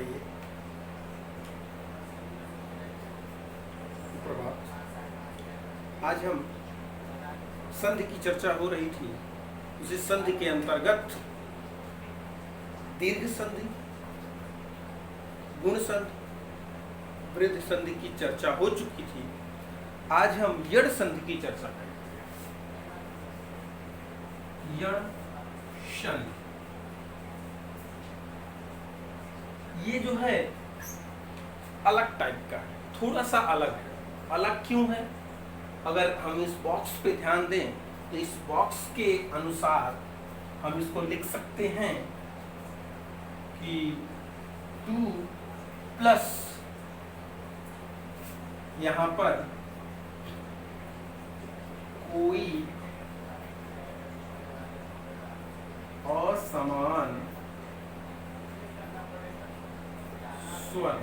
आइए, प्रभात। आज हम संधि की चर्चा हो रही थी। उसी संधि के अंतर्गत दीर्घ संधि, गुण संधि, वृद्ध संधि की चर्चा हो चुकी थी। आज हम यड़ संधि की चर्चा करेंगे। यड़ संधि ये जो है अलग टाइप का है, थोड़ा सा अलग है। अलग क्यों है? अगर हम इस बॉक्स पे ध्यान दें तो इस बॉक्स के अनुसार हम इसको लिख सकते हैं कि 2 प्लस यहां पर कोई असमान स्वर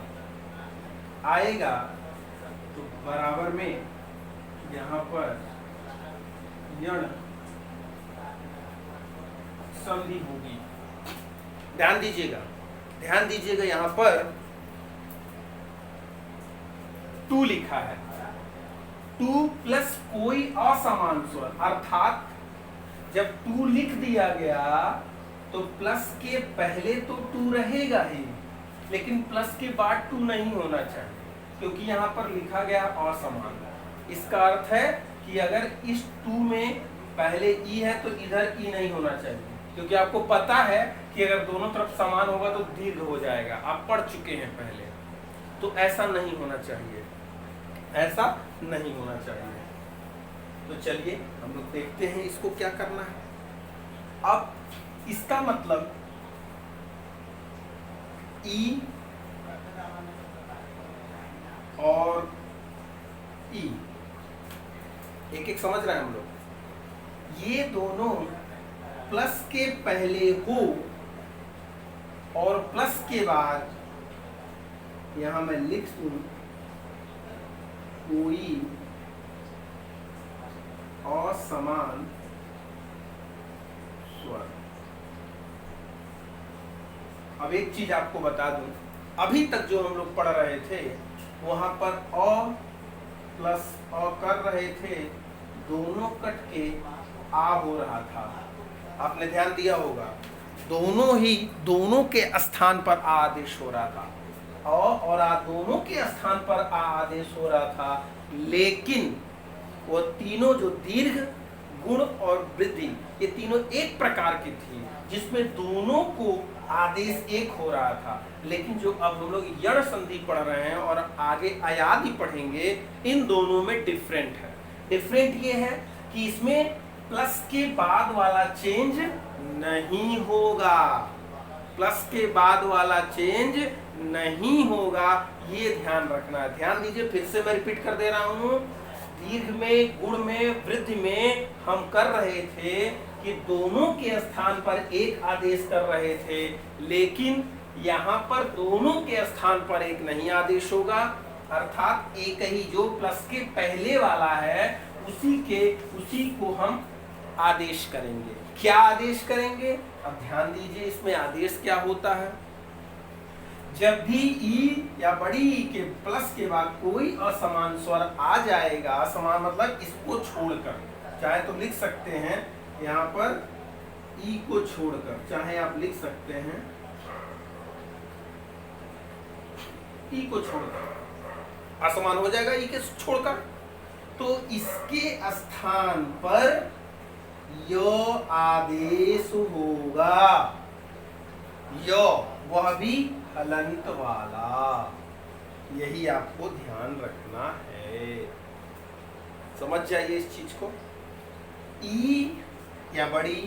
आएगा तो बराबर में यहाँ पर यण संधि होगी। ध्यान दीजिएगा यहाँ पर 2 लिखा है। 2 प्लस कोई असमान स्वर, अर्थात जब 2 लिख दिया गया तो प्लस के पहले तो 2 रहेगा ही, लेकिन प्लस के बाद 2 नहीं होना चाहिए, क्योंकि यहाँ पर लिखा गया असमान। इसका अर्थ है कि अगर इस 2 में पहले ई है तो इधर ई नहीं होना चाहिए, क्योंकि आपको पता है कि अगर दोनों तरफ समान होगा तो दीर्घ हो जाएगा। आप पढ़ चुके हैं पहले, तो ऐसा नहीं होना चाहिए, ऐसा नहीं होना चाहिए। तो चलिए हम लोग देखते हैं इसको क्या करना है। अब इसका मतलब ई और ई एक एक समझ रहे हैं हम लोग। ये दोनों प्लस के पहले हो और प्लस के बाद यहां मैं लिख दूं कोई असमान स्वर। अब एक चीज आपको बता दूं, अभी तक जो हम लोग पढ़ रहे थे वहां पर अ प्लस अ कर रहे थे, दोनों कट के आ हो रहा था। आपने ध्यान दिया होगा, दोनों के स्थान पर आ आदेश हो रहा था। अ और आ दोनों के स्थान पर आ आदेश हो रहा था, लेकिन वो तीनों जो दीर्घ, गुण और वृद्धि, ये तीनों एक प्रकार की थी जिसमें दोनों को आदेश एक हो रहा था। लेकिन जो अब हम लोग यड़ संधि पढ़ रहे हैं और आगे अयादि पढ़ेंगे, इन दोनों में डिफरेंट है। डिफरेंट ये है कि इसमें प्लस के बाद वाला चेंज नहीं होगा, प्लस के बाद वाला चेंज नहीं होगा, ये ध्यान रखना है। ध्यान दीजिए, फिर से मैं रिपीट कर दे रहा हूं। दीर्घ में, गुण में, वृद्धि में हम कर रहे थे कि दोनों के स्थान पर एक आदेश कर रहे थे, लेकिन यहाँ पर दोनों के स्थान पर एक नहीं आदेश होगा। अर्थात एक ही जो प्लस के पहले वाला है उसी को हम आदेश करेंगे। क्या आदेश करेंगे? अब ध्यान दीजिए, इसमें आदेश क्या होता है। जब भी ई या बड़ी ई के प्लस के बाद कोई असमान स्वर आ जाएगा, असमान मतलब इसको छोड़कर, चाहे तो लिख सकते हैं यहाँ पर ई को छोड़कर, चाहे आप लिख सकते हैं ई को छोड़कर, असमान हो जाएगा ई के छोड़कर, तो इसके स्थान पर यो आदेश होगा। यो वह भी हलंत वाला, यही आपको ध्यान रखना है। समझ जाइए इस चीज को। ई या बड़ी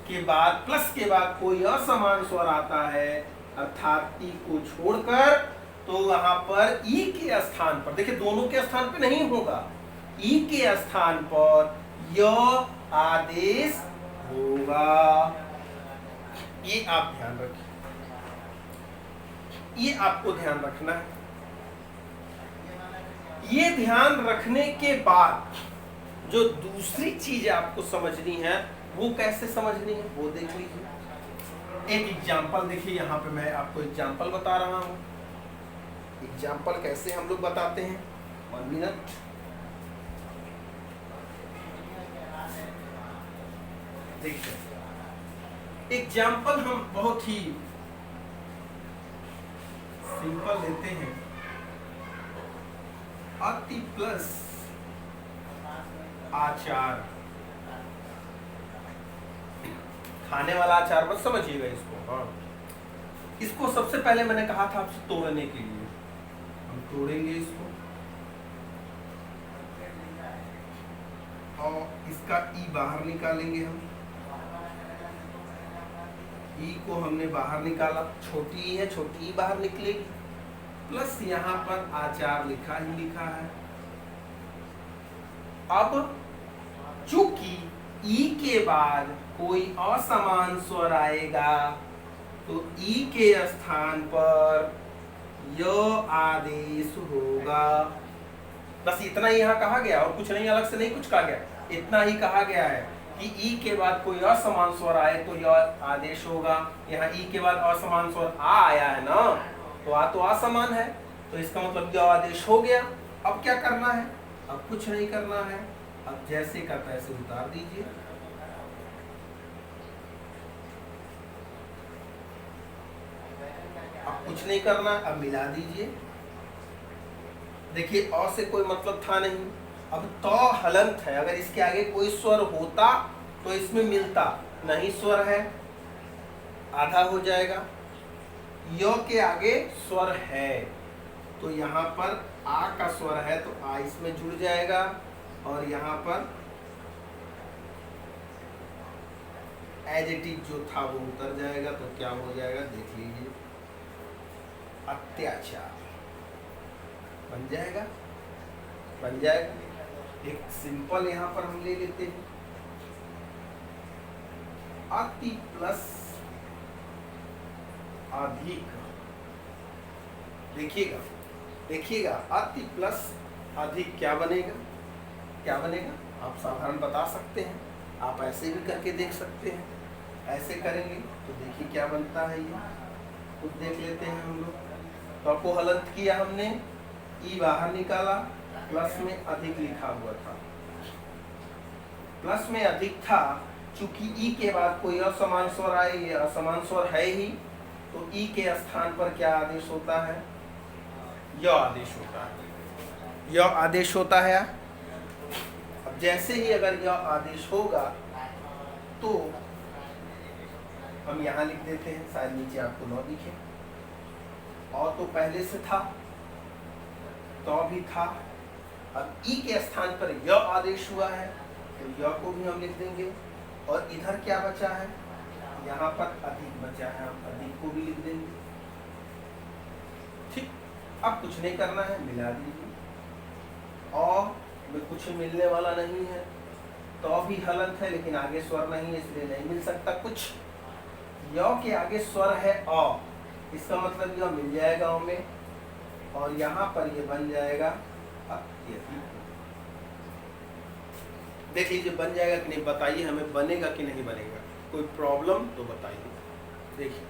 के बाद प्लस के बाद कोई असमान स्वर आता है, अर्थात ई को छोड़कर, तो वहां पर ई के स्थान पर, देखिए दोनों के स्थान पर नहीं होगा, ई के स्थान पर य आदेश होगा। ये आप ध्यान रखिए, ये आपको ध्यान रखना है। ये ध्यान रखने के बाद जो दूसरी चीज आपको समझनी है, वो कैसे समझनी है वो देख लीजिए। एक एग्जाम्पल देखिए, यहाँ पे मैं आपको एग्जाम्पल बता रहा हूँ। एग्जाम्पल कैसे हम लोग बताते हैं, 1 मिनट। देखिए एग्जाम्पल हम बहुत ही सिंपल लेते हैं। अति प्लस आचार, खाने वाला अचार मत समझिएगा इसको। हाँ, इसको सबसे पहले मैंने कहा था आपसे तोड़ने के लिए, हम तोड़ेंगे इसको और इसका ई बाहर निकालेंगे हम। ई को हमने बाहर निकाला, छोटी ई है, छोटी ई बाहर निकलेगी। प्लस यहाँ पर आचार लिखा ही लिखा है। अब चूंकि ई के बाद कोई असमान स्वर आएगा तो ई के स्थान पर य आदेश होगा। बस इतना ही यहाँ कहा गया और कुछ नहीं, अलग से नहीं कुछ कहा गया, इतना ही कहा गया है कि ई के बाद कोई असमान स्वर आए तो य आदेश होगा। यहाँ ई के बाद असमान स्वर आ आया है ना, तो आ तो असमान है, तो इसका मतलब य आदेश हो गया। अब क्या करना है, अब कुछ नहीं करना है, अब जैसे का तैसे उतार दीजिए। अब कुछ नहीं करना, अब मिला दीजिए। देखिए अ से कोई मतलब था नहीं, अब तो हलंत है, अगर इसके आगे कोई स्वर होता तो इसमें मिलता, नहीं स्वर है, आधा हो जाएगा। य के आगे स्वर है तो यहाँ पर आ का स्वर है तो आ इसमें जुड़ जाएगा और यहाँ पर एडजेक्टिव जो था वो उतर जाएगा। तो क्या हो जाएगा देख लीजिए, अत्याचार बन जाएगा, बन जाएगा। एक सिंपल यहाँ पर हम ले लेते हैं, अति प्लस अधिक। देखिएगा देखिएगा, अति प्लस अधिक क्या बनेगा, क्या बनेगा, आप साधारण बता सकते हैं, आप ऐसे भी करके देख सकते हैं। ऐसे करेंगे तो देखिए क्या बनता है, ये खुद देख लेते हैं हम लोग। तो को हलंत किया हमने, ई बाहर निकाला, प्लस में अधिक लिखा हुआ था, प्लस में अधिक था। चूंकि ई के बाद कोई असमान स्वर आए, ये असमान स्वर है ही, तो ई के स्थान पर क्या आदेश होता है, य आदेश होता है, य आदेश होता है। अब जैसे ही अगर य आदेश होगा तो हम यहाँ लिख देते हैं, शायद नीचे आपको न दिखे। और तो पहले से था, तो भी था, अब ई के स्थान पर य आदेश हुआ है तो य को भी हम लिख देंगे। और इधर क्या बचा है, यहाँ पर अधिक बचा है, हम अधिक को भी लिख देंगे। ठीक, अब कुछ नहीं करना है, मिला दीजिए। और में कुछ मिलने वाला नहीं है, तो भी हलंत है लेकिन आगे स्वर नहीं है इसलिए नहीं मिल सकता कुछ। य के आगे स्वर है अ, इसका मतलब यह मिल जाएगा अ में, और यहाँ पर ये बन जाएगा अत्यधिक। देख लीजिए बन जाएगा कि नहीं, बताइए हमें, बनेगा कि नहीं बनेगा, कोई प्रॉब्लम तो बताइए। देखिए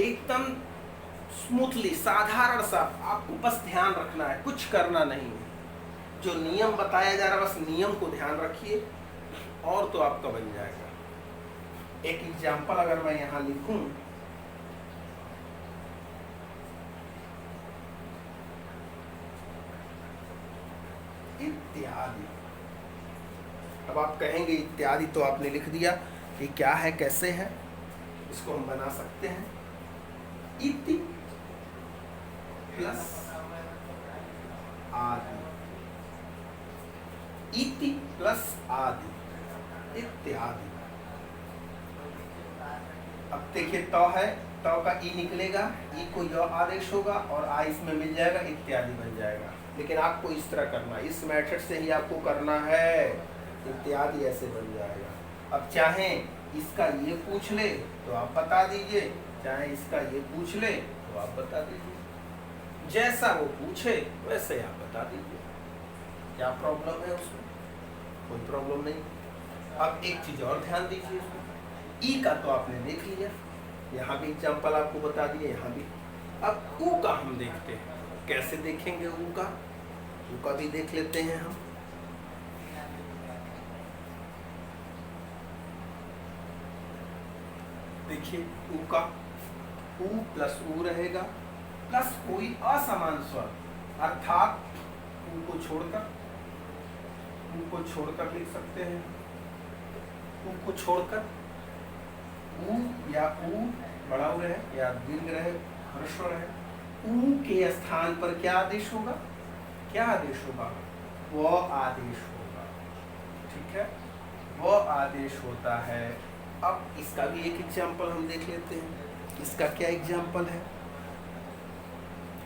एकदम स्मूथली, साधारण सा, आपको बस ध्यान रखना है, कुछ करना नहीं है। जो नियम बताया जा रहा है बस नियम को ध्यान रखिए और तो आपका बन जाएगा। एक एग्जाम्पल अगर मैं यहाँ लिखूं, इत्यादि। अब आप कहेंगे इत्यादि तो आपने लिख दिया, कि क्या है कैसे है, इसको हम बना सकते हैं। इति प्लस आदि, इति प्लस आदि, इत्यादि। अब देखिए तो है, तो का ई निकलेगा, ई को य आदेश होगा और आ इसमें मिल जाएगा, इत्यादि बन जाएगा। लेकिन आपको इस तरह करना, इस मेथड से ही आपको करना है, इत्यादि ऐसे बन जाएगा। अब चाहे इसका ये पूछ ले तो आप बता दीजिए, चाहे इसका ये पूछ ले तो आप बता दीजिए, जैसा वो पूछे वैसे आप बता दीजिए। क्या प्रॉब्लम है उसमें, कोई प्रॉब्लम नहीं। अब एक चीज और ध्यान दीजिए, ई का तो आपने देख लिया, यहाँ भी एग्जाम्पल आपको बता दिए, यहाँ भी। अब ऊ का हम देखते हैं, कैसे देखेंगे ऊ का भी देख लेते हैं हम। देखिए ऊ का, ऊ प्लस ऊ रहेगा, प्लस कोई असमान स्वर, अर्थात ऊ को छोड़कर लिख सकते हैं। ऊ को छोड़कर ऊ या ऊ बड़ा ऊ रहे या दीर्घ रहे, ह्रस्व रहे, ऊ के स्थान पर क्या आदेश होगा? वो आदेश होगा। ठीक है, वो आदेश होता है। अब इसका भी एक एग्जाम्पल हम देख लेते हैं। इसका क्या एग्जाम्पल है?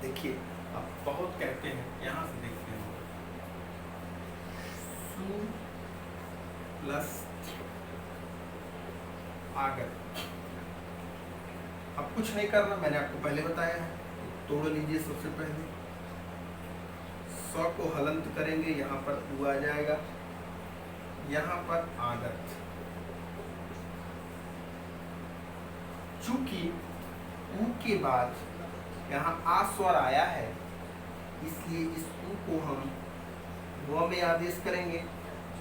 देखिए, अब बहुत कहते हैं, यहाँ से देखते हैं। सु प्लस आगत। अब कुछ नहीं करना, मैंने आपको पहले बताया है। तोड़ लीजिए सबसे पहले, 100 को हलंत करेंगे, यहाँ पर ऊ आ जाएगा, यहाँ पर आगत। चूंकि ऊ के बाद यहाँ आ स्वर आया है, इसलिए इस ऊ को हम व में आदेश करेंगे।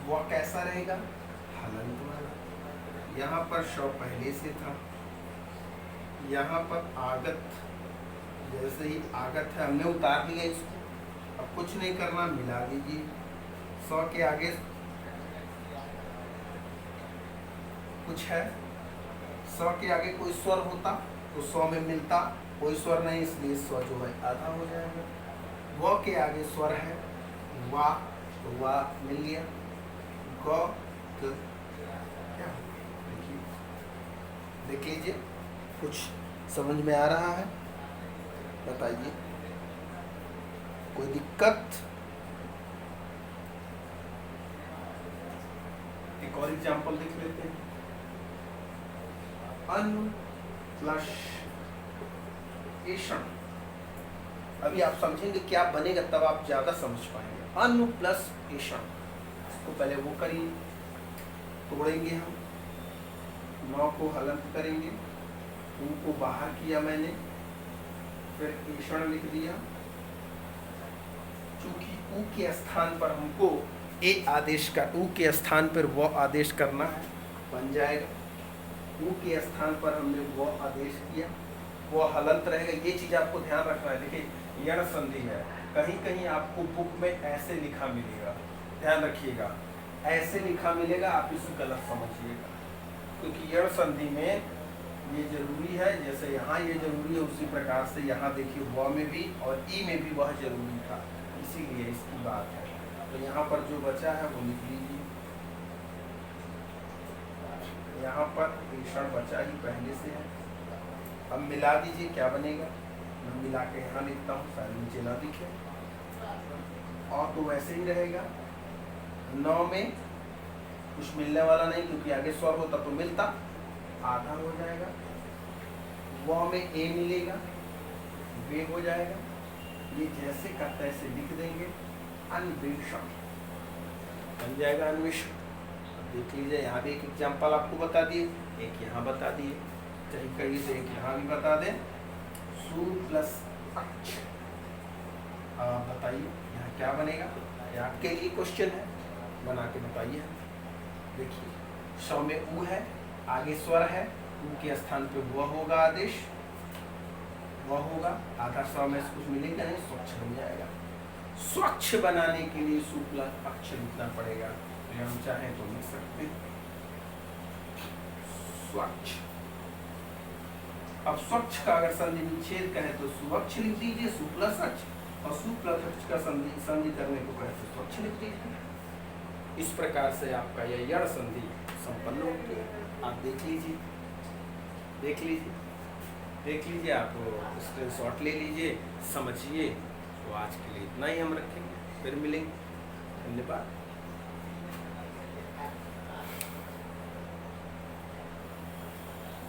वह कैसा रहेगा? हलंत वाला। यहाँ पर श पहले से था, यहाँ पर आगत, जैसे ही आगत है हमने उतार लिया इसको। अब कुछ नहीं करना, मिला दीजिए। 100 के आगे कुछ है, 100 के आगे कोई स्वर होता तो 100 में मिलता, कोई स्वर नहीं, इसलिए स्वर जो है आधा हो जाएगा। व के आगे स्वर है वा, तो वा मिल गया। ग क्या, देख लीजिए, कुछ समझ में आ रहा है? बताइए, कोई दिक्कत? एक और एग्जाम्पल देख लेते हैं। अनु प्लस एषण। अभी आप समझेंगे क्या बनेगा, तब आप ज्यादा समझ पाएंगे। अनु प्लस एषण, इसको पहले वो करिए, तोड़ेंगे हम, 9 को हलंत करेंगे, ऊ को बाहर किया मैंने, फिर एषण लिख दिया। चूंकि ऊ के स्थान पर हमको ए आदेश का, ऊ के स्थान पर वो आदेश करना है, बन जाएगा। ऊ के स्थान पर हमने वो आदेश किया, वो हलंत रहेगा। ये चीज आपको ध्यान रखना है। देखिए, यण संधि है, कहीं कहीं आपको बुक में ऐसे लिखा मिलेगा, ध्यान रखिएगा, ऐसे लिखा मिलेगा, आप इसे गलत समझिएगा, क्योंकि यण संधि में ये जरूरी है। जैसे यहाँ ये जरूरी है, उसी प्रकार से यहाँ देखिए व में भी और ई में भी वह जरूरी था, इसीलिए इसकी बात है। तो यहाँ पर जो बचा है वो लिख लीजिए। यहाँ पर एषण बचा ही पहले से है। अब मिला दीजिए, क्या बनेगा? मैं मिला के यहाँ लिखता हूँ, शायद नीचे ना दिखे, और तो वैसे ही रहेगा। 9 में कुछ मिलने वाला नहीं, क्योंकि आगे स्वर होता तो मिलता, आधा हो जाएगा। वो में ए मिलेगा, वे हो जाएगा। ये जैसे का तैसे लिख देंगे, अन्वेषण बन जाएगा, अन्वेषण। देख लीजिए, यहाँ भी एक एग्जाम्पल आपको बता दिए, एक यहाँ बता दिए, कहीं कहीं से एक यहाँ भी बता दें। सु प्लस अक्ष, बताइए यहाँ क्या बनेगा? ये आपके लिए क्वेश्चन है, बना के बताइए। देखिए, स में ऊ है, आगे स्वर है, ऊ के स्थान पे वह होगा आदेश, वह होगा, आधा स में से कुछ मिलेगा नहीं, स्वच्छ बन जाएगा। स्वच्छ बनाने के लिए सु प्लस अक्ष लिखना पड़ेगा, तो हम चाहें तो लिख सकते हैं स्वच्छ। अब स्वच्छ का अगर संधि विच्छेद कहे तो सुवक्ष लिख दीजिए, सु प्लस अक्ष, और सु प्लस अक्ष का संधि करने को कहे तो स्वच्छ लिख दीजिए। इस प्रकार से आपका यह यण संधि संपन्न होती है। आप देख लीजिए, देख लीजिए, देख लीजिए, आप स्क्रीनशॉट ले लीजिए, समझिए। तो आज के लिए इतना ही हम रखेंगे, फिर मिलेंगे। धन्यवाद।